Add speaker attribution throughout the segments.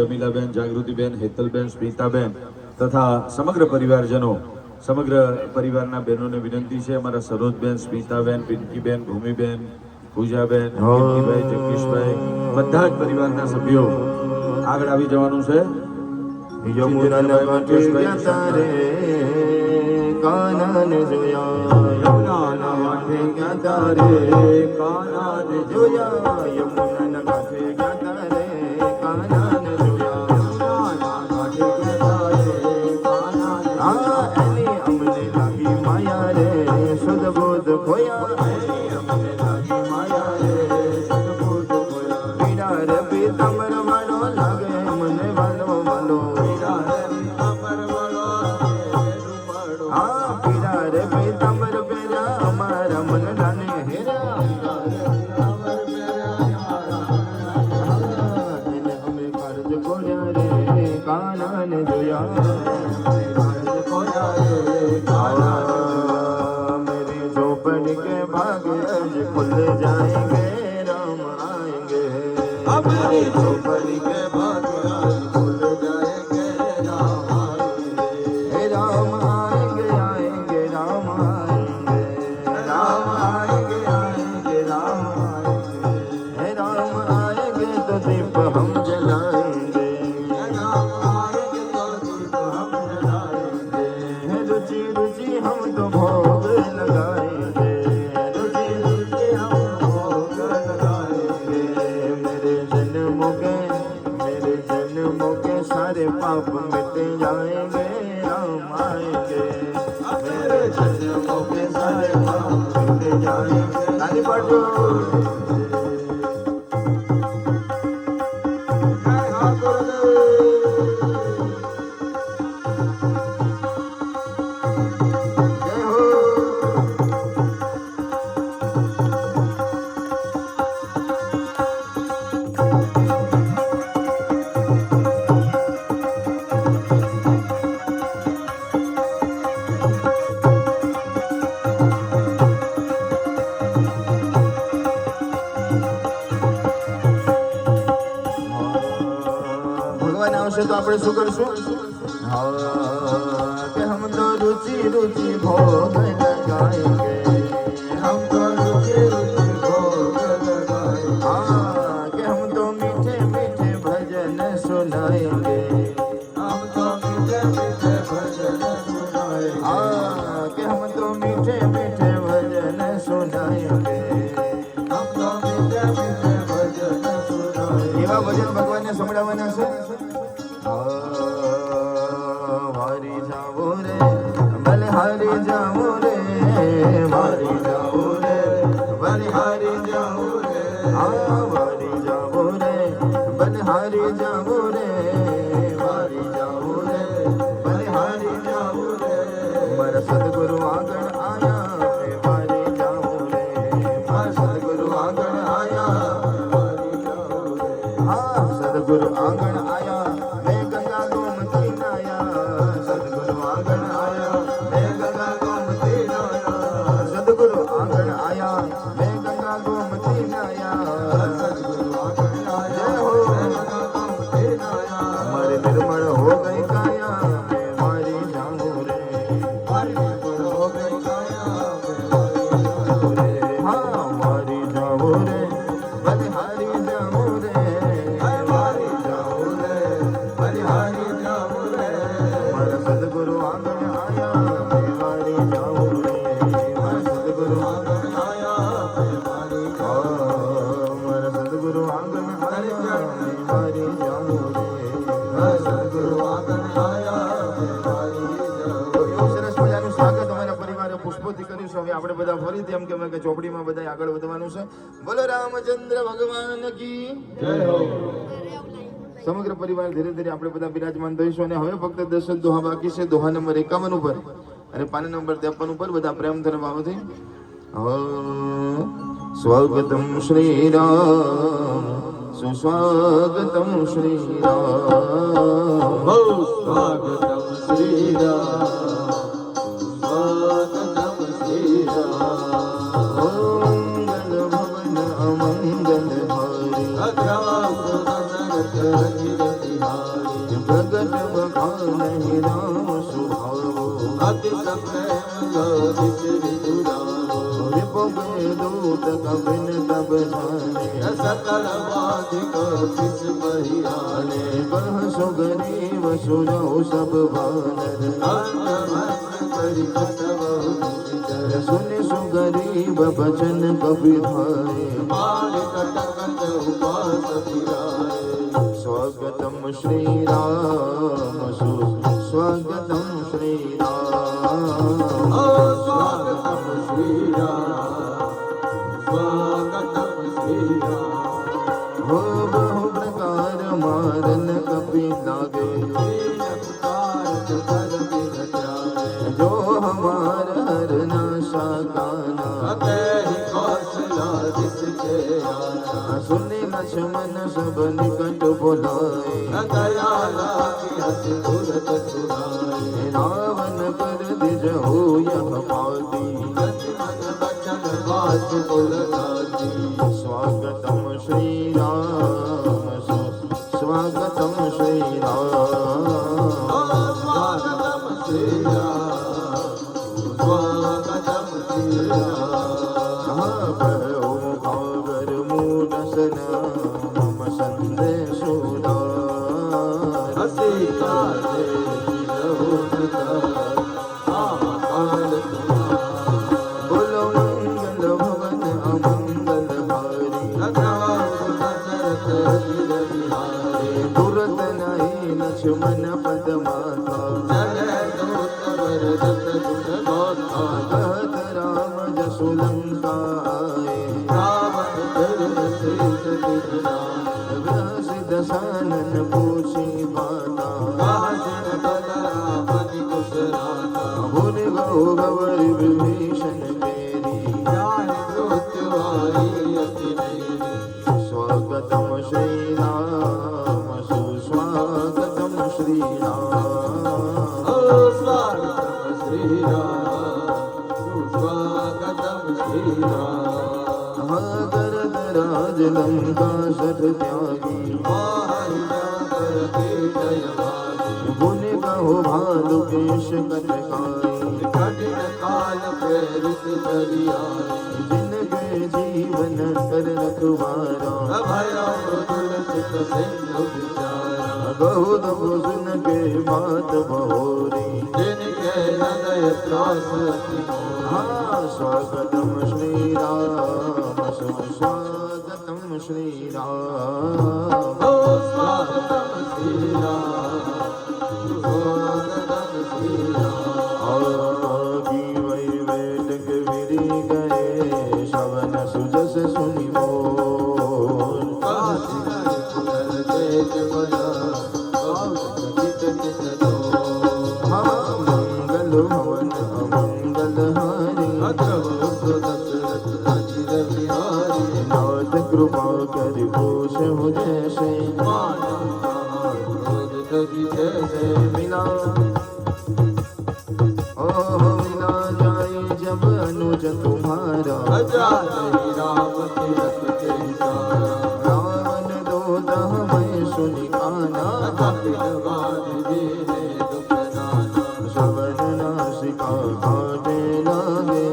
Speaker 1: જમીલાબેન, જાગૃતિબેન, હેતલબેન, સ્મિતાબેન તથા સમગ્ર પરિવારજનો, સમગ્ર પરિવારના બહેનોને વિનંતી છે, અમારા સરોજબેન, સ્મિતાબેન, પિંકીબેન, ભૂમિબેન, પૂજાબેન, કીર્તિભાઈ, જગદીશભાઈ, બધા જ પરિવારના સભ્યો આગળ આવી જવાનું છે.
Speaker 2: યમુના કાંઠે ગયા રે કાનાને જોયા, યમુના કાંઠે ગયા રે કાનાને જોયા, યમુના કાંઠે ગયા રે કાનાને જોયા, યમુના કાંઠે ગયા રે કાનાને જોયા. એની અમને લાગી માયા રે શુદ્ધ બોધ ખોયા, એની અમને લાગી માયા રે શુદ્ધ બોધ ખોયા. પીડા રે પીતાંબર વાળો લાગે મને વાલો વાલો, मेरी झोपड़ी के भाग आज खुल जाएंगे, राम आएंगे. मेरी झोपड़ी के भाग आज खुल जाएंगे, राम आएंगे. राम आएंगे आएंगे राम आएंगे, राम आएंगे आएंगे राम आएंगे. राम आएंगे तो दीप हम जलाएंगे, राम आएंगे तो दीप हम जलाएंगे. रुचि रुचि हम तो भोग लगाएंगे, रुचि रुचि हम भोग लगाएंगे. मेरे जन्मों के सारे पाप मिट जाएंगे, राम आएंगे. मेरे जन्मों के सारे पाप मिट जाएंगे. ताली बजाओ. तो આપણે શું કરશું? કે હમ તો रुचि रुचि भोग लगाएंगे, हम तो रुचि रुचि भोग लगाएंगे. कि हम तो मीठे मीठे भजन सुनाएंगे, हम तो मीठे मीठे भजन सुनाएंगे. कि हम तो मीठे मीठे भजन सुनाएंगे, हम तो मीठे मीठे भजन सुनाएंगे. એવા ભજન ભગવાનને સંભળાવવાના છે. हारी जाओ रे भले हारी जाओ रे, हारी जाओ रे भले हारी जाओ रे, हारी जाओ रे भले हारी जाओ रे, हारी जाओ रे भले हारी जाओ रे. मारा सतगुरु आंगण आया हारी जाओ रे, मारा सतगुरु आंगण आया हारी जाओ रे. सतगुरु आंगण आया मैं गंगा गोमती नाया, सतगुरु आंगण आया मैं गंगा गोमती नाया, सतगुरु आंगण आया मैं गंगा गोमती नाया, सतगुरु आंगण आया हो गंगा गोमती नाया. हमारे निर्मल हो गई काया मैं मारी जाऊं रे, हमारी निर्मल हो गई काया मैं मारी जाऊं रे. हाँ मारी जाऊं रे भले हारी जाऊं रे, मारी जाऊं रे भले हारी जाऊं रे. मारा सतगुरु आंगण आया मैं मारी जाऊं रे, मारा सतगुरु आंगण आया मैं मारी जाऊं. मारा सतगुरु आंगण आया मैं मारी जाऊं रे, मारा सतगुरु आंगण आया मैं मारी जाऊं. એવું સરસ મજાનું સ્વાગત અમારા પરિવારે પુષ્પોથી કર્યું છે. હવે આપણે બધા ફરીથી એમ કહેવાય કે ચોપડીમાં બધા આગળ વધવાનું છે. બોલો રામચંદ્ર ભગવાન કી જય હો. સમગ્ર પરિવાર ધીરે ધીરે આપણે બધા બિરાજમાન થઈશું અને હવે ફક્ત 10 દોહા બાકી છે. દોહા નંબર 51 ઉપર અને પાના નંબર 53 ઉપર બધા પ્રેમ ધર્ભાવથી સ્વાગતમ શ્રી રામ, સુસ્વાગતમ શ્રી રામ, સ્વાગતમ શ્રી રામ, સ્વાગતમ શ્રી રામ. મંગલ ભવન અમંગલ હરી, અગ્રામ
Speaker 1: अति सप्रेम लोभित विदुरारो
Speaker 2: रिपुगे दूत कबिन तब जाने
Speaker 1: सकल बाधिक किस बहियाने
Speaker 2: कह सुग्रीव सुनो सब वानर
Speaker 1: करि कटवहु निडर
Speaker 2: सुनि सुग्रीव बचन कपि धारे
Speaker 1: मारि कटकट उपास फिराए
Speaker 2: स्वागतम श्री राम स्वागतम श्री राम
Speaker 1: स्वागतम श्रीराम स्वागतम श्रीराम
Speaker 2: हो बहु प्रकार मारन कपि लागे जो हमार हर नाशा काना सुनि लक्ष्मण सब निकट बुलाए रावण कर दिजहु यह पाती स्वागतम श्री राम स्वागतम श्री राम
Speaker 1: स्वागतम श्रीराम स्वागतम श्रीराम
Speaker 2: भागर मूल मम संदेशो
Speaker 1: हसी काले
Speaker 2: बोलो मंगल भवन अमंगल हारी तुरत नहीं लक्ष्मण पद माता कहत राम जसु लंका व्यास दशानन पूछी बाता भूल गौ गौरी विभीषण तेरी स्वागतम श्री राम सुस्वागतम श्री राम
Speaker 1: स्वागतम श्रीराम स्वागतम श्रीराम
Speaker 2: करत राज लंका सठ त्यागी गुण कहो भालु केश कटकाई
Speaker 1: कठिन काल प्रेरित करियाए
Speaker 2: जिनके जीवन कर रखवारा
Speaker 1: भया मृदुल चित सिंधु विचारा
Speaker 2: बहुत सुन के बात बहोरी
Speaker 1: जिनके हृदय त्रास अति मोह
Speaker 2: हाँ स्वागतम श्री राम स्वागतम श्री राम
Speaker 1: स्वागतम श्रीराम स्वागतम श्रीराम
Speaker 2: आगी वै वेटक विरी गए श्रवण सुजस सुनि मोर हाँ मंगल भवन अमंगल हारी नाथ कृपा कर घोष हो जैसे मिला मिला जाए जब अनुज तुम्हारा रावण दूत हमें सुनि काना श्रवण नासिका काटे लागे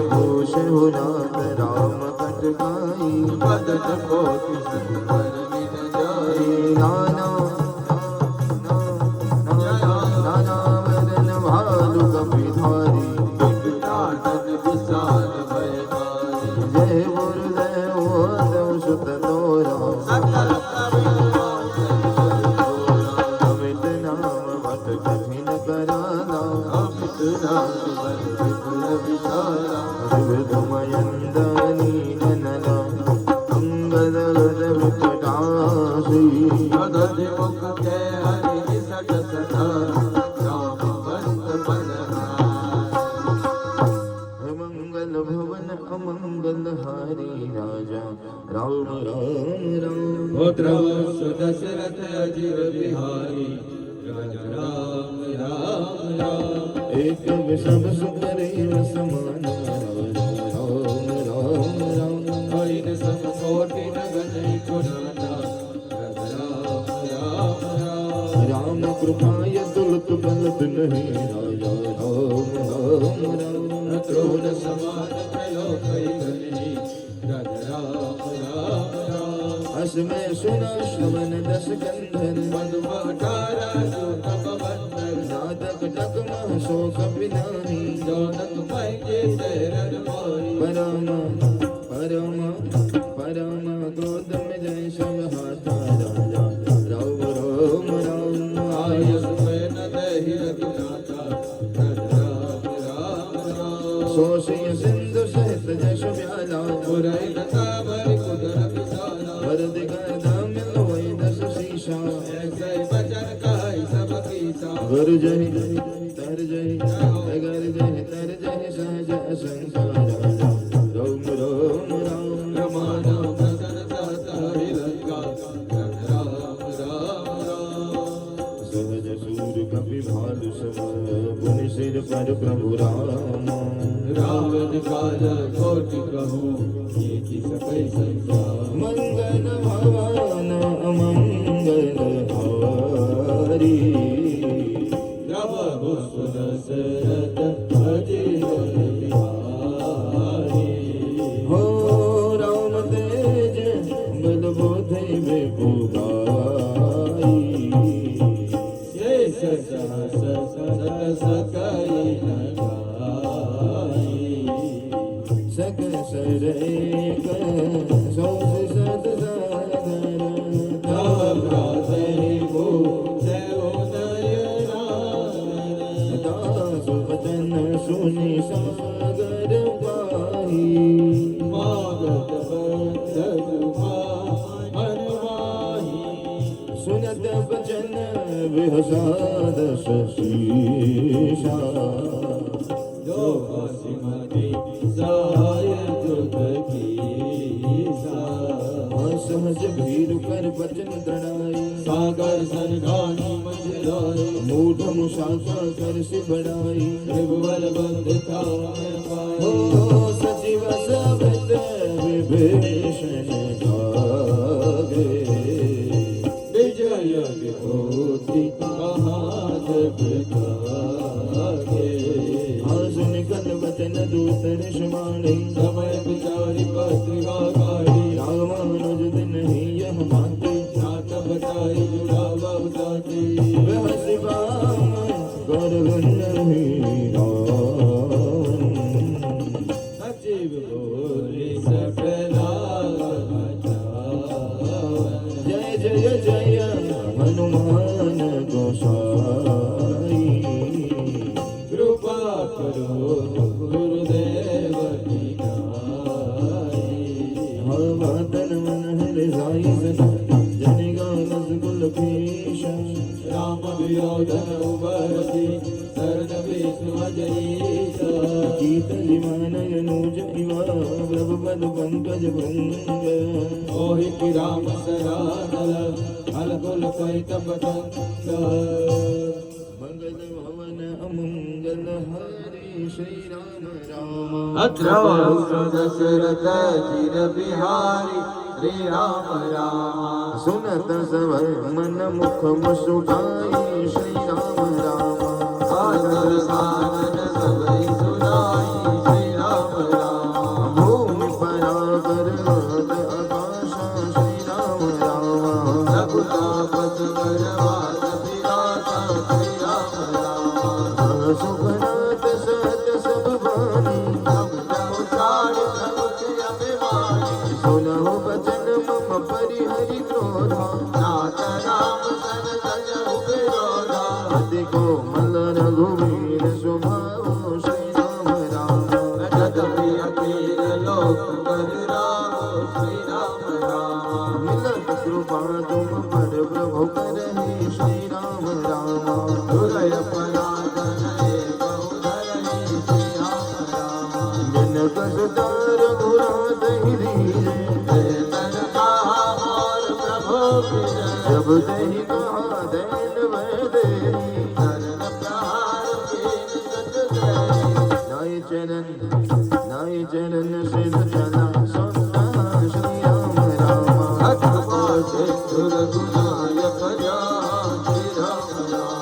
Speaker 2: भूष हो नाथ राम कटकाई नाना नाना वदन भालु कपि धारी जय गुरुदेव देव सुत तोरा अमित नाम भट कठिन कराना विविध मयंदनी ननना अंगद विकटासी
Speaker 1: मुख के हरि सट सटा राम बंद
Speaker 2: मंगल भवन अमंगल हारी राजा राम राम राम
Speaker 1: पुत्रवत्स दशरथ अजीर बिहारी राजा राम राम राम
Speaker 2: एक विषम सुंदरी समान राम राम राम
Speaker 1: हरिन सम कोटि नगन कुनाना राम राम राम
Speaker 2: राम कृपाय तुलत बलत नहीं राजा राम राम राम
Speaker 3: क्रोध समान त्रैलोक्य धनी राजा राम राम राम
Speaker 2: असमय सुना श्रवण दस कंधर
Speaker 3: मधुमठारा जो तप बंदर
Speaker 2: नादक टकमह शोक विनानी
Speaker 3: जौनक मय के चरण मोरी
Speaker 2: परम परम परम क्रोध में जय सब हाथा राजा राम राम राम आय
Speaker 3: आय सुमय न दहि रघुनाथा राजा राम राम राम
Speaker 2: सोषय सिंधु सहित जश व्याला
Speaker 3: पुरई लता भरि कुदर विशाला
Speaker 2: वरद गर्दा मिल वै दस शीशा
Speaker 3: ऐसे बचन कहि सब कीसा
Speaker 2: वर जय तर जय अगर जय तर जय सहज असंकार राजा राम राम राम
Speaker 3: रमाना भजन दाता हरि लंका राम राम राम
Speaker 2: सहज सूर कपि भालु सम पुनि सिर पर प्रभु राम
Speaker 3: रावण काल कोटि कहूँ ये की सकै संसार
Speaker 2: मंगल भवन अमंगल हारी
Speaker 3: प्रभु सुदशरथ अजीवन बिहारी
Speaker 2: हो राम तेज बल बोधि बेपुगाई
Speaker 3: शेष सहस सत सकई लगाई
Speaker 2: सक सरेक सोस सत साधर
Speaker 3: तव भ्रातरि पूजै उदयनारायण
Speaker 2: दास वचन सुनि सागर पाही
Speaker 3: मागत बंधन मनवाही
Speaker 2: सुनत वचन विहसाद शीशा
Speaker 3: जो वसिमति सहाय दुख कीसा
Speaker 2: सहज भीर कर वचन दड़ाई
Speaker 3: सागर सनगानी मंझलाए
Speaker 2: मूढ़ मुसाफा कर से बढ़ाई
Speaker 3: त्रिभुवन बंध था
Speaker 2: हो सचिव सबित विभीषण गावे
Speaker 3: विजय विभूति महाद प्रतागे
Speaker 2: आसन कल वचन दूतर सुमाणी
Speaker 3: समय विचारी पत्रिका गाड़ी
Speaker 2: रामानुज दिन ही यह माते
Speaker 3: नाथ बताई जुड़ावा बताती
Speaker 2: वह शिवाम गौरवन
Speaker 3: सचिव बोली सकला
Speaker 2: जय जय जय हनुमान गोसाई
Speaker 3: कृपा करो गुरुदेव की नाई
Speaker 2: हवादन मन हृदय जन गानस कुल भीषण
Speaker 3: राम विरोधन उबरती शरण विष्णु अजरीसा
Speaker 2: गीत जिमानयनुज इवा प्रभुपद पंकज भृंग
Speaker 3: मोहि की राम सरानल अलकुल कहित पतंग
Speaker 2: मंगल भवन अमंगल हरि श्री राम राम
Speaker 3: अत्र दशरथ चिर बिहारी श्री राम राम
Speaker 2: सुनत सवर मन मुख मुसुकाई श्री राम राम
Speaker 3: सादर सानन सबई सुनाई श्री राम राम
Speaker 2: भूमि परागर लोक आकाशा श्री राम राम
Speaker 3: रघुनाथ करवात पिराता श्री राम राम
Speaker 2: सुखनाथ सत सब वाणी
Speaker 3: उचारि प्रमुख अभिमानी
Speaker 2: सुनहु बचन मम परिहरि क्रोधा
Speaker 3: नाथ राम सन तज उपरोधा
Speaker 2: अधिको मल रघुवीर स्वभाव श्री राम राम
Speaker 3: जग प्रिय कीर लोक कर राम श्री राम राम
Speaker 2: मिलत कृपा तुम पर प्रभु करहि श्री राम राम
Speaker 3: हृदय पराधन बहु धरणी श्री राम राम
Speaker 2: जन कसुतार घुरात ही धीरे
Speaker 3: तन कहा और प्रभु विजय
Speaker 2: जब दही कहा दैन वह देही
Speaker 3: चरण प्रहार कीन सत गए
Speaker 2: नाई चरण सिर चला सोना श्री राम राम
Speaker 3: अथ को सिद्धुर गुनायक जा श्री राम राम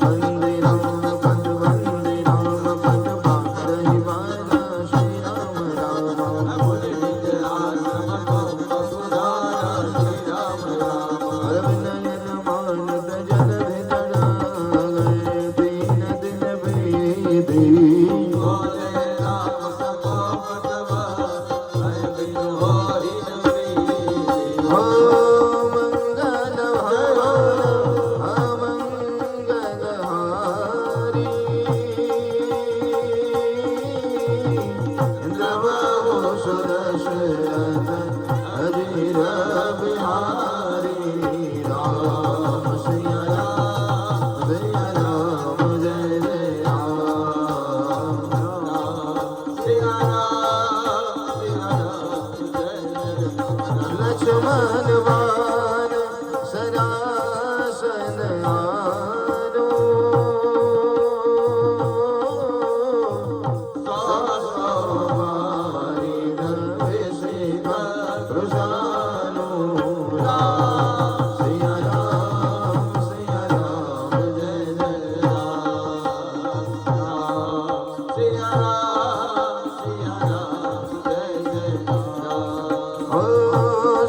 Speaker 2: મંદિરમ પદ મંદિરમ પદ પાદહિ પાદા શ્રી રામ રામ અરવિંદન માનદ જલ વિતડા ગયે દીન દિન ભીધી લક્ષ્મણ સરાસન આરો મારી ધવે શ્રી કૃષાનો રામ સિયા રામ જય જય રામ સિયા રામ જય જય રામ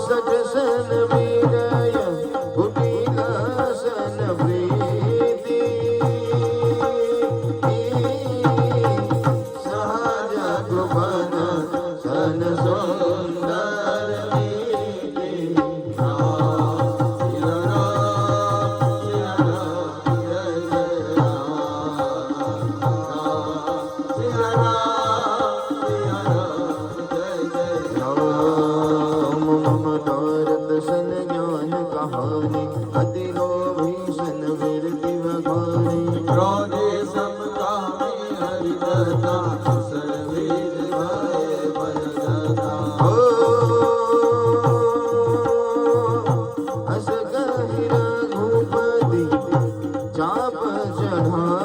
Speaker 2: સજસન વિરય કુટિલાસન પ્રીતિ સહજ કૃપન સન સુંદર નીતિ રામ સિયા રામ જય જય રામ સિયા રામ જય જય રામ મમતારત सन ज्ञान कहानी अति लोभीषण विरति वखानी
Speaker 3: क्रोधे समकामी हरिदत्ता सर्वेद भय भयदत्ता
Speaker 2: अस कहि रघुपति चाप चढ़ावा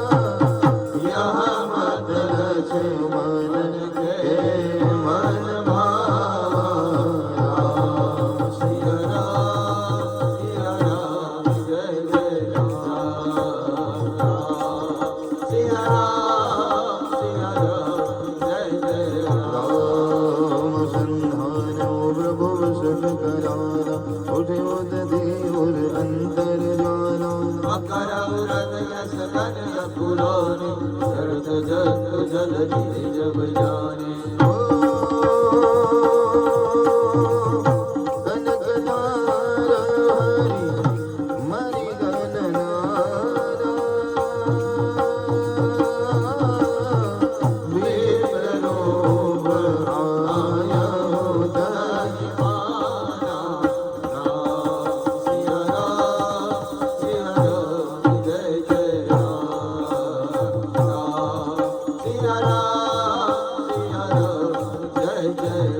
Speaker 2: यह मत लक्ष्मण के मन भावा राम
Speaker 3: सिया राम जय जय राम सिया राम जय जय
Speaker 2: राम संधानो प्रभु सुख करारा उठे उदधि उर अंतर जाना
Speaker 3: मकर हृदय सदन अकुलोनि शरत जगत जलधि जब जाने
Speaker 2: कनकदार हरि मरि गणनारा विप्रलोभ आया उदधि
Speaker 3: माना राम सिया राम जय जय राम सिया राम जय जय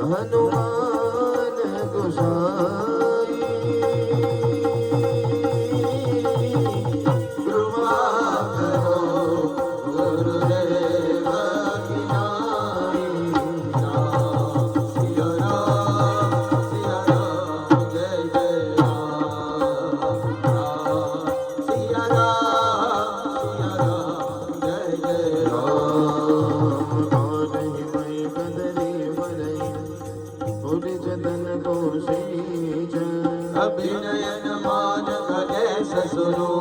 Speaker 2: हनुमान गोसाई कृपा करो गुरुदेव की नाई
Speaker 3: राम सिया राम जय जय राम सिया राम जय जय
Speaker 2: राम काटहि मई कदली बरई कोटि जतन को सींच
Speaker 3: अभिनयन मान गणेश सुनो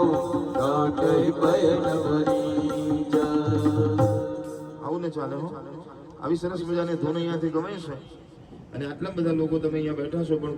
Speaker 3: काटै पयन भरीच
Speaker 2: આવું ને ચાલે હો આવી સરસ મજાની ધૂન અહીંયાથી ગમે છે અને આટલા બધા લોકો તમે અહીંયા બેઠા છો પણ